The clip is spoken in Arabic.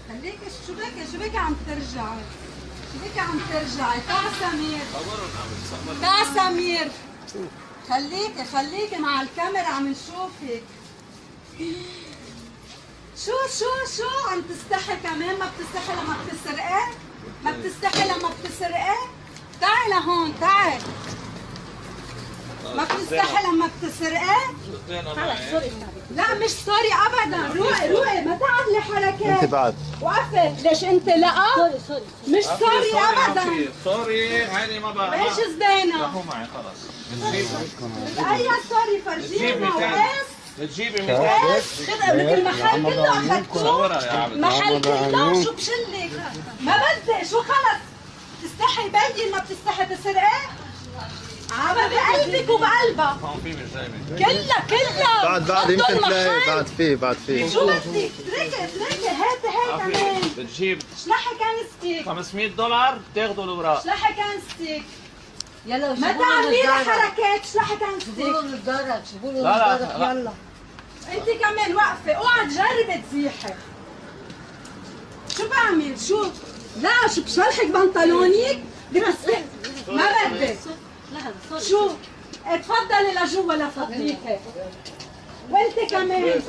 خليك شو بك عم ترجعي؟ شو بك عم ترجعي؟ تعا سمير تعا سمير خليكي مع الكاميرا عم نشوفك. شو عم تستحي كمان؟ ما بتستحي لما بتسرقي؟ ما بتستحي لما بتسرقي؟ تعي لهون تعي. ما بتستحي لما بتسرقي؟ خلص سوري. لا مش سوري ابدا. روقي ما تعملي حركات. انت بعد وقفي. ليش انت لا؟ سوري مش سوري ابدا. سوري هذه ما بقى ايش زبانه؟ راحوا معي خلص. اي سوري فرجينا وقاس. بتجيبي مثل المحل كله اخذتوه. محل كله شو بشلك؟ ما بدي شو خلص. تستحي بين ما بتستحي تسرقي؟ بقلبك وبقلبها هون في مش جايبه. كلها بعد يمكن حطوا تلاقي المحل. بعد فيه شو بدك؟ اتركي هات كمان. بتجيب شلحي كان ستيك. $500 بتاخذوا الاوراق. شلحي كان ستيك. يلا ما تعملي لي حركات. شلحي كان ستيك. شوفوا له الدرج، شوفوا له لا، الدرج. لا. يلا انت كمان واقفه. اوعى تجربي تزيحي. شو بعمل؟ شو؟ لا شو بشلحك بنطلونك؟ برسك ما بدك. لحظة شو؟ اتفضلي لجوا لفضيكي. وانت كمان.